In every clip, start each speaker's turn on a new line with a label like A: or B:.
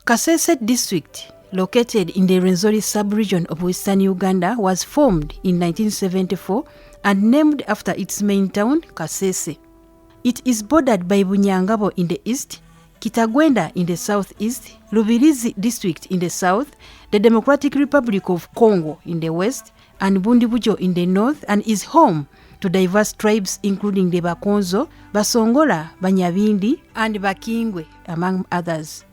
A: Kasese District, located in the Rwenzori sub-region of Western Uganda, was formed in 1974 and named after its main town, Kasese. It is bordered by Bunyangabo in the east, Kitagwenda in the southeast, Lubirizi District in the south, the Democratic Republic of Congo in the west, and Bundibujo in the north, and is home to diverse tribes including the Bakonzo, Basongola, Banyabindi, and Bakingwe, among others.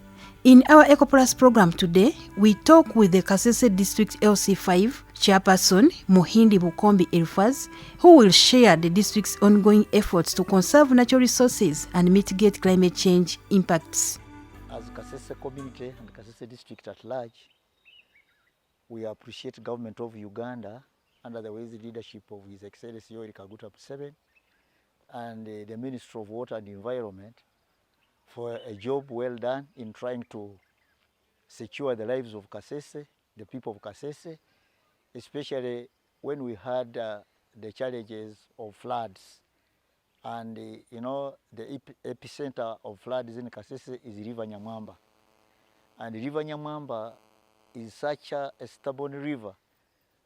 A: In our EcoPlus program today, we talk with the Kasese District LC5 chairperson, Muhindi Bukombi Elfaz, who will share the district's ongoing efforts to conserve natural resources and mitigate climate change impacts.
B: As Kasese community and Kasese District at large, we appreciate government of Uganda under the wise leadership of His Excellency Yoweri Kaguta Museveni and the Ministry of Water and Environment for a job well done in trying to secure the lives of Kasese, the people of Kasese, especially when we had the challenges of floods. And you know, the epicenter of floods in Kasese is River Nyamwamba. And River Nyamwamba is such a stubborn river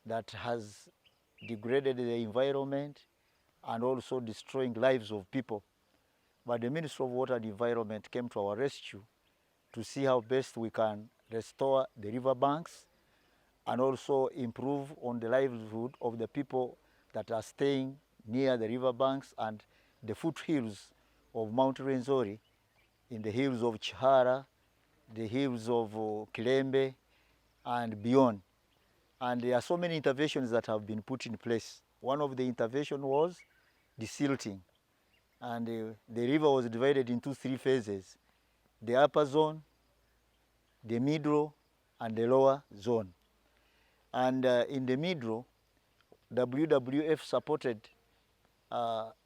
B: that has degraded the environment and also destroying lives of people. But the Ministry of Water and Environment came to our rescue to see how best we can restore the river banks and also improve on the livelihood of the people that are staying near the river banks and the foothills of Mount Rwenzori, in the hills of Chihara, the hills of Kilembe, and beyond. And there are so many interventions that have been put in place. One of the interventions was desilting. And the river was divided into 3 phases: the upper zone, the middle, and the lower zone. And in the middle, WWF supported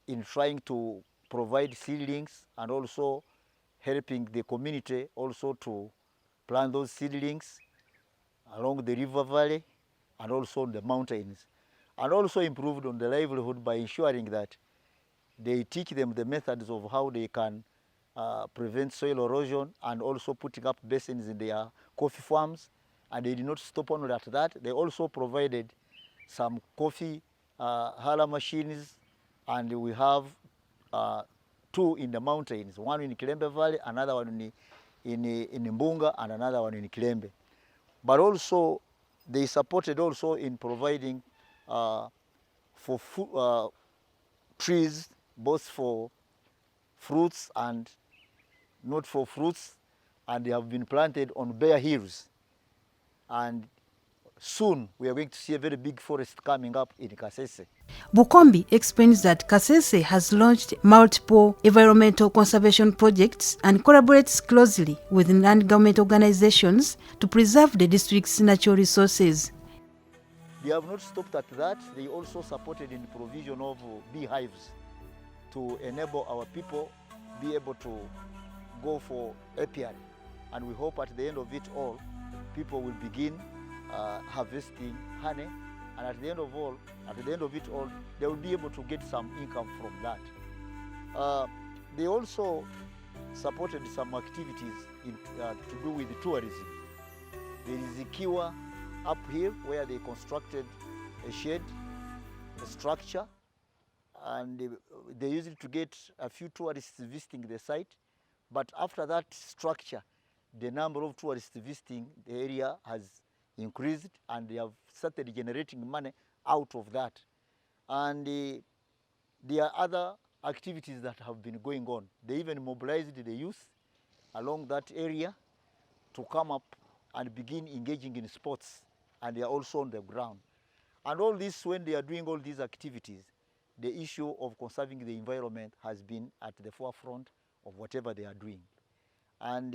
B: in trying to provide seedlings and also helping the community also to plant those seedlings along the river valley and also the mountains, and also improved on the livelihood by ensuring that they teach them the methods of how they can prevent soil erosion and also putting up basins in their coffee farms. And they did not stop on at that. They also provided some coffee huller machines, and we have 2 in the mountains, one in Kilembe Valley, another one in Mbunga, and another one in Kilembe. But also they supported also in providing for trees, both for fruits and not for fruits, and they have been planted on bare hills. And soon we are going to see a very big forest coming up in Kasese.
A: Bukombi explains that Kasese has launched multiple environmental conservation projects and collaborates closely with non-government organizations to preserve the district's natural resources.
B: They have not stopped at that. They also supported in the provision of beehives to enable our people be able to go for apiary. And we hope at the end of it all, people will begin harvesting honey, and at the end of it all, they will be able to get some income from that. They also supported some activities to do with tourism. There is a Kiwa up here where they constructed a shed, a structure, and they used it to get a few tourists visiting the site. But after that structure, the number of tourists visiting the area has increased, and they have started generating money out of that. And there are other activities that have been going on. They even mobilized the youth along that area to come up and begin engaging in sports, and they are also on the ground. And all this, when they are doing all these activities, the issue of conserving the environment has been at the forefront of whatever they are doing. And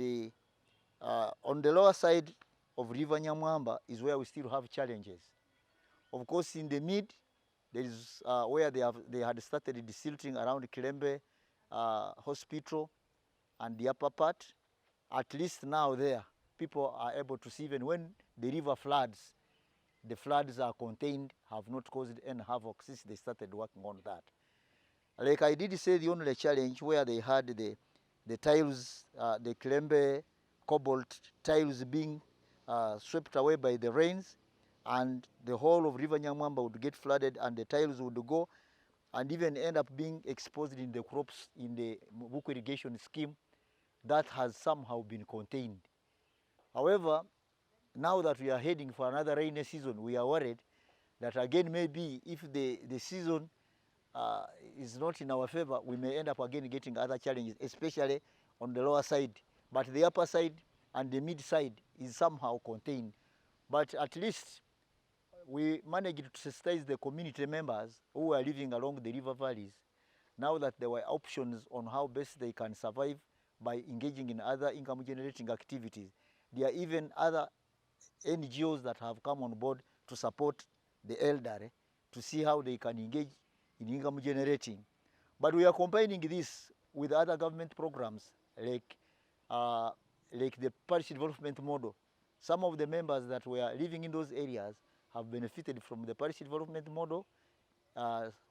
B: on the lower side of River Nyamwamba is where we still have challenges. Of course, in the mid, there is where they had started desilting around Kilembe Hospital and the upper part. At least now there, people are able to see, even when the river floods, the floods are contained, have not caused any havoc since they started working on that. Like I did say, the only challenge where they had the tiles, the Kilembe cobalt tiles being swept away by the rains, and the whole of River Nyamwamba would get flooded and the tiles would go and even end up being exposed in the crops in the Mubuku irrigation scheme. That has somehow been contained. However, now that we are heading for another rainy season, we are worried that again maybe if the season is not in our favor, we may end up again getting other challenges, especially on the lower side. But the upper side and the mid side is somehow contained. But at least we managed to sensitize the community members who are living along the river valleys, now that there were options on how best they can survive by engaging in other income generating activities. There are even other NGOs that have come on board to support the elderly to see how they can engage in income generating. But we are combining this with other government programs like the parish development model. Some of the members that were living in those areas have benefited from the parish development model,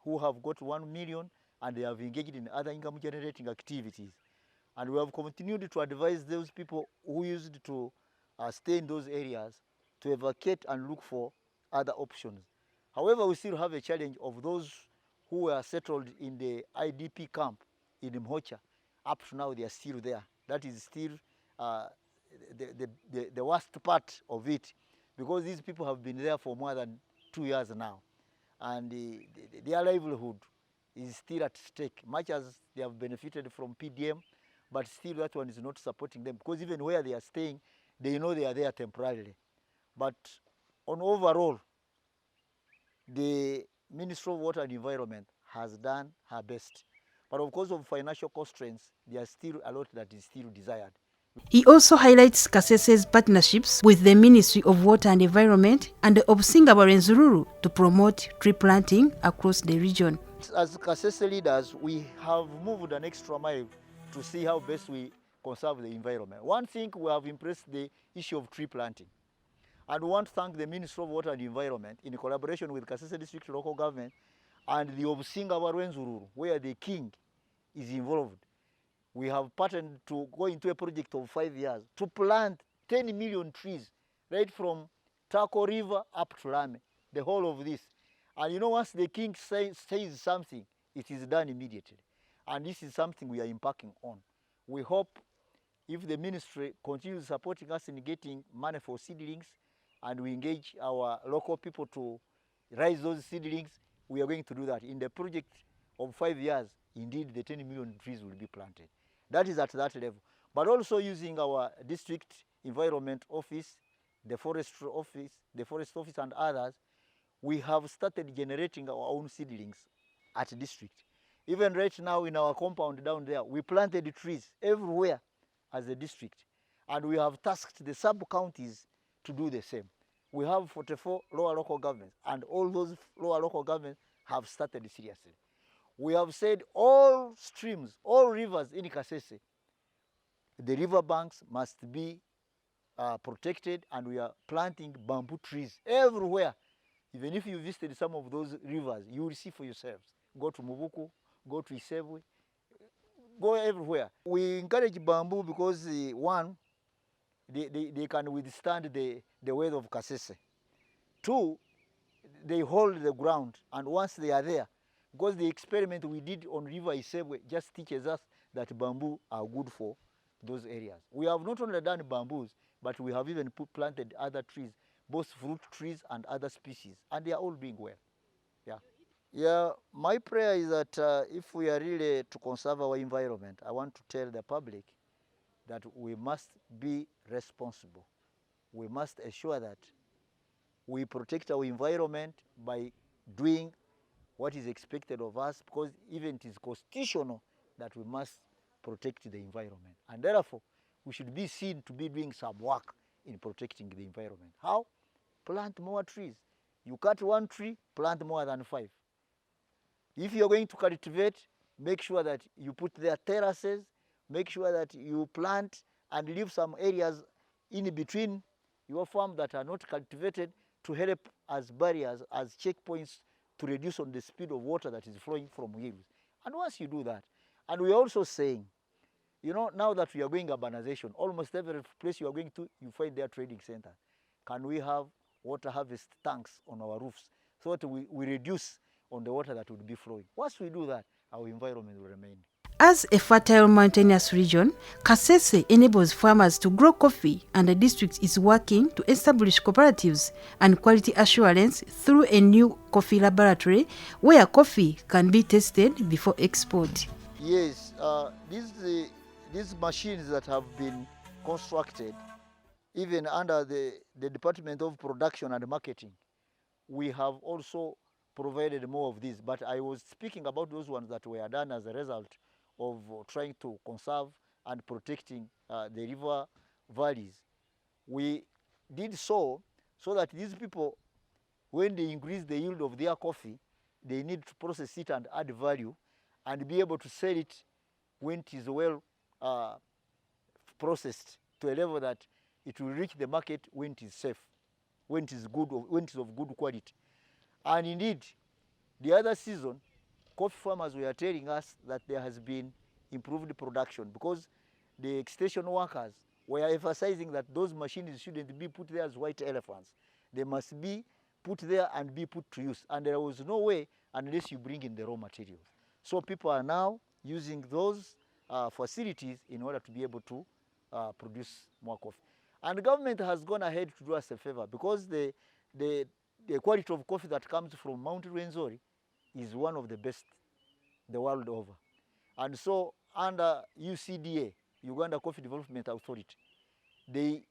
B: who have got 1 million, and they have engaged in other income generating activities. And we have continued to advise those people who used to stay in those areas to evacuate and look for other options. However, we still have a challenge of those who were settled in the IDP camp in Mhocha. Up to now, they are still there. That is still the worst part of it, because these people have been there for more than 2 years now, and their livelihood is still at stake. Much as they have benefited from PDM, but still that one is not supporting them, because even where they are staying, they know they are there temporarily. But on overall, the Ministry of Water and Environment has done her best. But of course, of financial constraints, there is still a lot that is still desired.
A: He also highlights Kasese's partnerships with the Ministry of Water and Environment and Obusingabo Rwenzururu to promote tree planting across the region.
B: As Kasese leaders, we have moved an extra mile to see how best we conserve the environment. One thing, we have impressed the issue of tree planting. And we want to thank the Ministry of Water and Environment in collaboration with Kasese District local government and the Obusingabo Rwenzururu, where the king is involved. We have partnered to go into a project of 5 years to plant 10 million trees, right from Tako River up to Lame, the whole of this. And you know, once the king says something, it is done immediately. And this is something we are embarking on. We hope if the ministry continues supporting us in getting money for seedlings, and we engage our local people to raise those seedlings, we are going to do that. In the project of 5 years, indeed the 10 million trees will be planted. That is at that level. But also using our district environment office, the forest office and others, we have started generating our own seedlings at district. Even right now in our compound down there, we planted trees everywhere as a district. And we have tasked the sub-counties to do the same. We have 44 lower local governments, and all those lower local governments have started seriously. We have said all streams, all rivers in Kasese, the river banks must be protected, and we are planting bamboo trees everywhere. Even if you visited some of those rivers, you will see for yourselves. Go to Mubuku, go to Isebwe, go everywhere. We encourage bamboo because one, they can withstand the weather of Kasese. Two, they hold the ground, and once they are there, because the experiment we did on River Isebwe just teaches us that bamboo are good for those areas. We have not only done bamboos, but we have even planted other trees, both fruit trees and other species, and they are all doing well. Yeah, my prayer is that if we are really to conserve our environment, I want to tell the public that we must be responsible. We must ensure that we protect our environment by doing what is expected of us, because even it is constitutional that we must protect the environment. And therefore, we should be seen to be doing some work in protecting the environment. How? Plant more trees. You cut one tree, plant more than 5. If you're going to cultivate, make sure that you put there terraces, make sure that you plant and leave some areas in between your farm that are not cultivated to help as barriers, as checkpoints to reduce on the speed of water that is flowing from hills. And once you do that, and we're also saying, You know, now that we are going urbanization, almost every place you are going to, you find their trading center. Can we have water harvest tanks on our roofs so that we reduce on the water that would be flowing? Once we do that, our environment will remain.
A: As a fertile mountainous region, Kasese enables farmers to grow coffee, and the district is working to establish cooperatives and quality assurance through a new coffee laboratory where coffee can be tested before export.
B: Yes, these machines that have been constructed, even under the Department of Production and Marketing, we have also provided more of these. But I was speaking about those ones that were done as a result of trying to conserve and protecting the river valleys. We did so that these people, when they increase the yield of their coffee, they need to process it and add value and be able to sell it when it is well processed to a level that it will reach the market when it is safe, when it is good, when it is of good quality. And indeed, the other season, coffee farmers were telling us that there has been improved production because the extension workers were emphasizing that those machines shouldn't be put there as white elephants. They must be put there and be put to use. And there was no way unless you bring in the raw materials. So people are now using those facilities in order to be able to produce more coffee. And the government has gone ahead to do us a favor because the quality of coffee that comes from Mount Rwenzori is one of the best the world over. And so under UCDA, Uganda Coffee Development Authority, they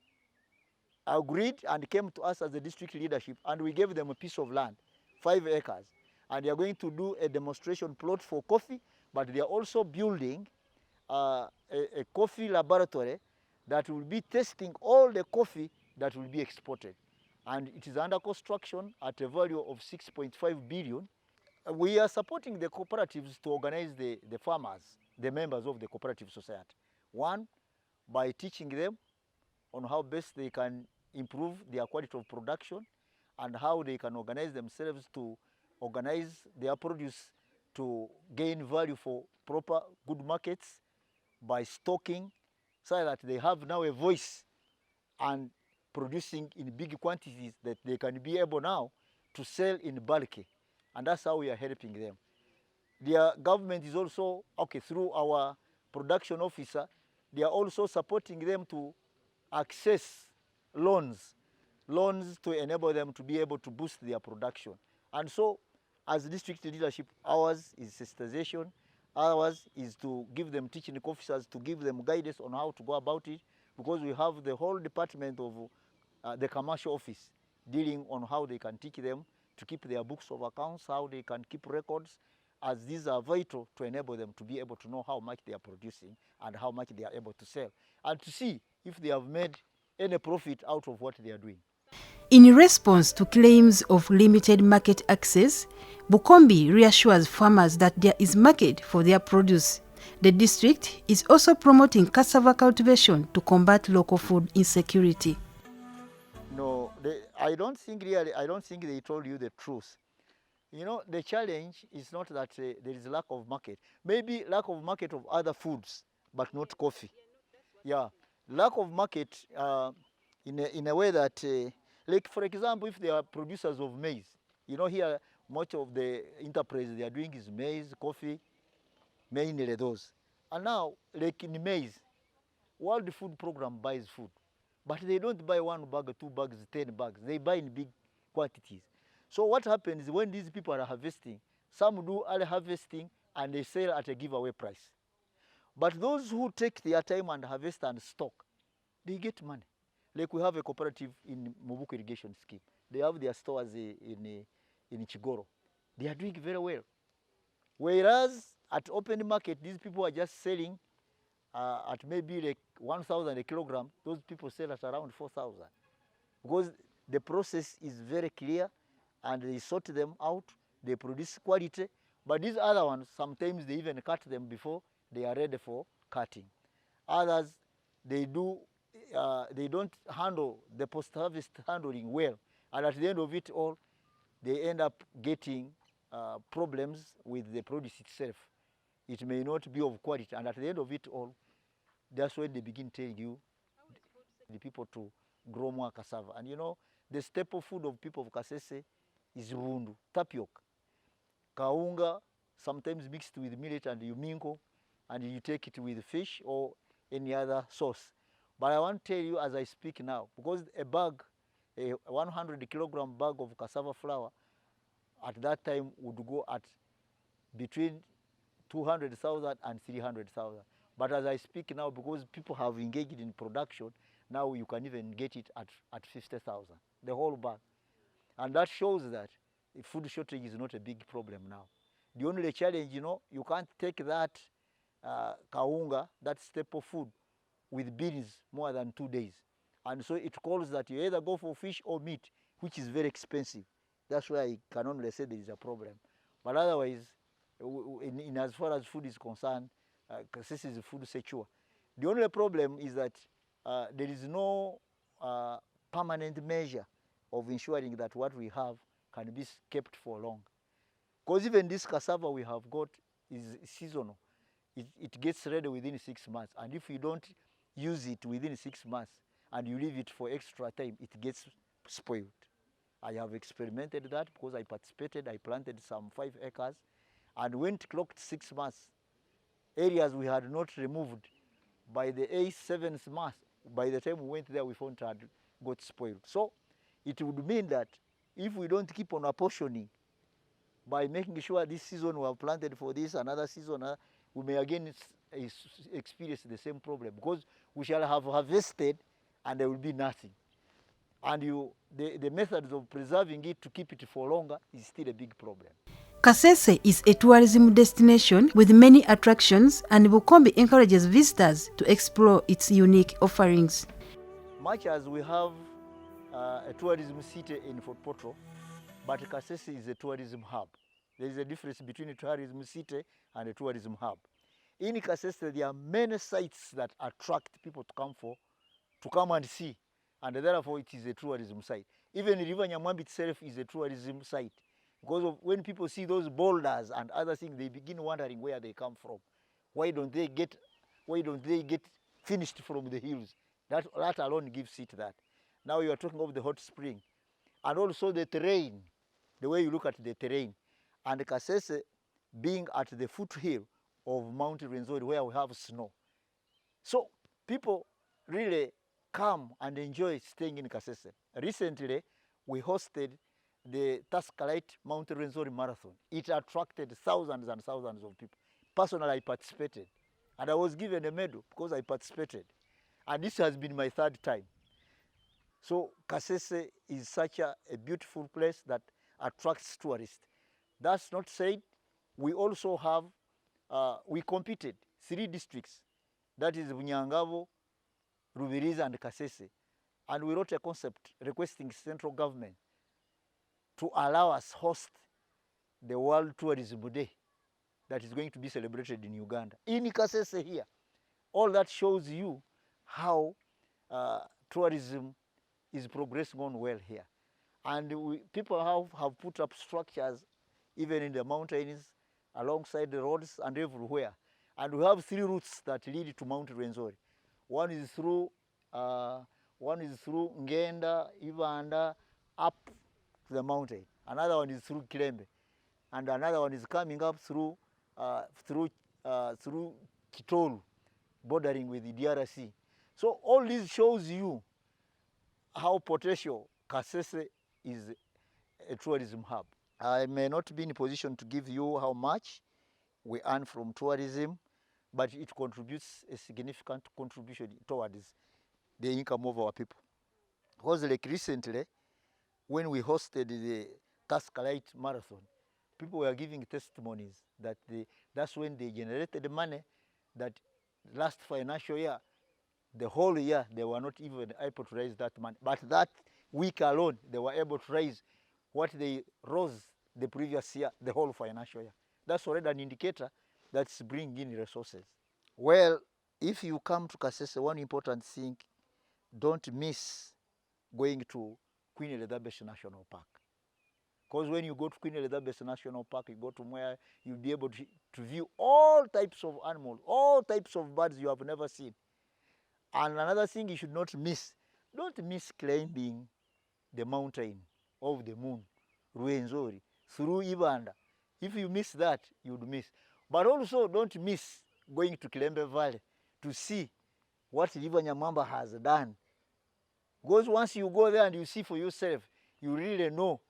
B: agreed and came to us as a district leadership, and we gave them a piece of land, 5 acres. And they are going to do a demonstration plot for coffee, but they are also building a coffee laboratory that will be testing all the coffee that will be exported. And it is under construction at a value of 6.5 billion. We are supporting the cooperatives to organize the farmers, the members of the cooperative society. One, by teaching them on how best they can improve their quality of production and how they can organize themselves to organize their produce to gain value for proper good markets by stocking, so that they have now a voice and producing in big quantities that they can be able now to sell in bulk. And that's how we are helping them. Their government is also, through our production officer, they are also supporting them to access loans to enable them to be able to boost their production. And so, as district leadership, ours is sensitization, ours is to give them teaching officers, to give them guidance on how to go about it, because we have the whole department of the commercial office dealing on how they can teach them to keep their books of accounts, how they can keep records, as these are vital to enable them to be able to know how much they are producing and how much they are able to sell, and to see if they have made any profit out of what they are doing.
A: In response to claims of limited market access, Bukombe reassures farmers that there is market for their produce. The district is also promoting cassava cultivation to combat local food insecurity.
B: No, I don't think they told you the truth. You know, the challenge is not that there is lack of market. Maybe lack of market of other foods, but not coffee. Yeah, lack of market in a way that, like for example, if they are producers of maize, you know, here much of the enterprise they are doing is maize, coffee, mainly those. And now, like in maize, World Food Program buys food, but they don't buy 1 bag, 2 bags, 10 bags. They buy in big quantities. So what happens when these people are harvesting, some do early harvesting and they sell at a giveaway price. But those who take their time and harvest and stock, they get money. Like we have a cooperative in Mubuku Irrigation Scheme. They have their stores in Chigoro. They are doing very well. Whereas at open market, these people are just selling at maybe like 1,000 a kilogram. Those people sell at around 4,000. Because the process is very clear and they sort them out, they produce quality. But these other ones, sometimes they even cut them before they are ready for cutting. Others, they don't handle the post-harvest handling well. And at the end of it all, they end up getting problems with the produce itself. It may not be of quality. And at the end of it all, that's when they begin telling you, the people to grow more cassava. And you know, the staple food of people of Kasese is rundu, tapioca. Kaunga, sometimes mixed with millet, and you mingle, and you take it with fish or any other sauce. But I want to tell you as I speak now, because a bag, a 100-kilogram bag of cassava flour at that time would go at between 200,000 and 300,000. But as I speak now, because people have engaged in production, now you can even get it at 50,000, the whole bag. And that shows that food shortage is not a big problem now. The only challenge, you know, you can't take that kaunga, that staple food, with beans more than 2 days. And so it calls that you either go for fish or meat, which is very expensive. That's why I can only say there is a problem. But otherwise, in as far as food is concerned, this is food secure. The only problem is that there is no permanent measure of ensuring that what we have can be kept for long. Because even this cassava we have got is seasonal. It gets ready within 6 months. And if you don't use it within 6 months and you leave it for extra time, it gets spoiled. I have experimented that because I participated. I planted some 5 acres. And when it clocked 6 months, areas we had not removed, by the 8th, 7th month, by the time we went there, we found it had got spoiled. So it would mean that if we don't keep on apportioning, by making sure this season we have planted for this, another season, we may again experience the same problem, because we shall have harvested and there will be nothing. And the methods of preserving it to keep it for longer is still a big problem.
A: Kasese is a tourism destination with many attractions, and Bukombe encourages visitors to explore its unique offerings.
B: Much as we have a tourism city in Fort Portal, but Kasese is a tourism hub. There is a difference between a tourism city and a tourism hub. In Kasese, there are many sites that attract people to come and see, and therefore it is a tourism site. Even River Nyamwambi itself is a tourism site, because of when people see those boulders and other things, they begin wondering where they come from. Why don't they get finished from the hills? That alone gives it that. Now you are talking of the hot spring, and also the terrain, the way you look at the terrain, and Kasese being at the foothill of Mount Rwenzori where we have snow. So people really come and enjoy staying in Kasese. Recently, we hosted the Taskalite Mount Rwenzori Marathon. It attracted thousands and thousands of people. Personally, I participated, and I was given a medal because I participated. And this has been my 3rd time. So Kasese is such a beautiful place that attracts tourists. That's not said, we also have, we competed 3 districts, that is Bunyangabo, Rubirizi, and Kasese. And we wrote a concept requesting central government to allow us host the World Tourism Day that is going to be celebrated in Uganda, in Kasese here. All that shows you how tourism is progressing on well here. And people have put up structures even in the mountains, alongside the roads and everywhere. And we have 3 routes that lead to Mount Rwenzori. One is through Ngenda, Ivanda, up to the mountain. Another one is through Kirembe, and another one is coming up through Kitoru, bordering with the DRC. So all this shows you how potential Kasese is a tourism hub. I may not be in a position to give you how much we earn from tourism, but it contributes a significant contribution towards the income of our people. Because like recently, when we hosted the Taskalite Marathon, people were giving testimonies that that's when they generated the money that last financial year, the whole year, they were not even able to raise that money. But that week alone, they were able to raise what they rose the previous year, the whole financial year. That's already an indicator that's bringing in resources. Well, if you come to Kasese, one important thing, don't miss going to Queen Elizabeth National Park. Because when you go to Queen Elizabeth National Park, you go to where you'll be able to view all types of animals, all types of birds you have never seen. And another thing you should not miss, don't miss climbing the mountain of the moon, Ruenzori, through Ibanda. If you miss that, you would miss. But also don't miss going to Kilembe Valley to see what River Nyamamba has done. Because once you go there and you see for yourself, you really know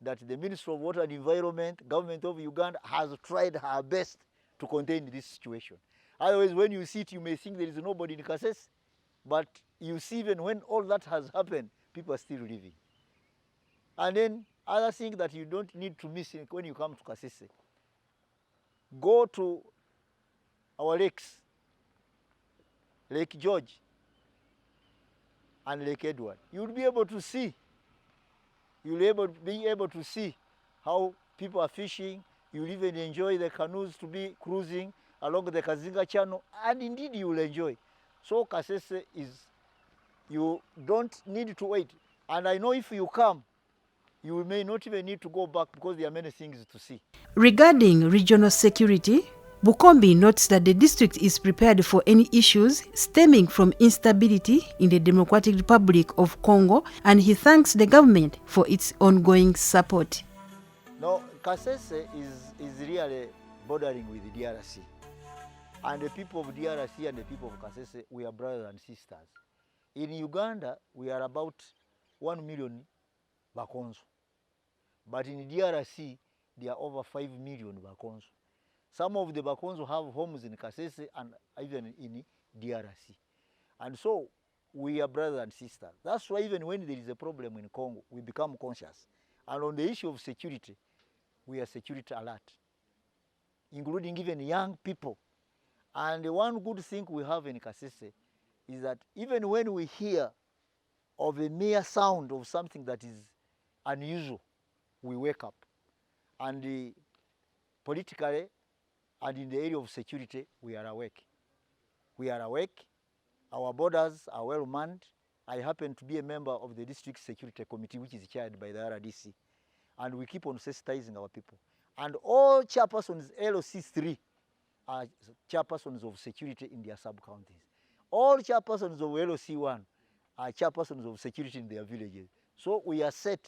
B: that the Ministry of Water and Environment, government of Uganda, has tried her best to contain this situation. Otherwise, when you see it, you may think there is nobody in Kasese, but you see even when all that has happened, people are still living. And then other thing that you don't need to miss when you come to Kasese, go to our lakes, Lake George and Lake Edward. You'll be able to see. You'll be able to see how people are fishing. You'll even enjoy the canoes to be cruising along the Kazinga Channel, and indeed you will enjoy. So Kasese is, you don't need to wait. And I know if you come, you may not even need to go back because there are many things to see.
A: Regarding regional security, Bukombi notes that the district is prepared for any issues stemming from instability in the Democratic Republic of Congo, and he thanks the government for its ongoing support.
B: Now, Kasese is really bordering with the DRC. And the people of DRC and the people of Kasese, we are brothers and sisters. In Uganda, we are about 1 million Bakonzo. But in DRC, there are over 5 million Bakonzo. Some of the Bakonzo have homes in Kasese and even in DRC. And so we are brothers and sisters. That's why even when there is a problem in Congo, we become conscious. And on the issue of security, we are security alert, including even young people. And the one good thing we have in Kasese is that even when we hear of a mere sound of something that is unusual, we wake up. And politically and in the area of security, we are awake. We are awake. Our borders are well manned. I happen to be a member of the District Security Committee, which is chaired by the RDC. And we keep on sensitizing our people. And all chairpersons, LOC3, are chairpersons of security in their sub-counties. All chairpersons of LOC1 are chairpersons of security in their villages. So we are set.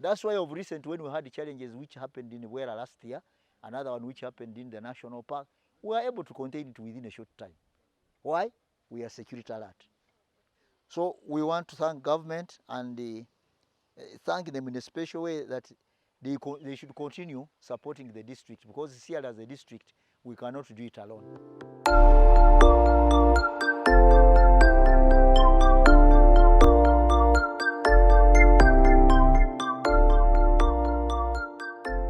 B: That's why of recent, when we had the challenges which happened in Wera last year, another one which happened in the national park, we were able to contain it within a short time. Why? We are security alert. So we want to thank government and thank them in a special way that they should continue supporting the district, because here as a district, we cannot do it alone.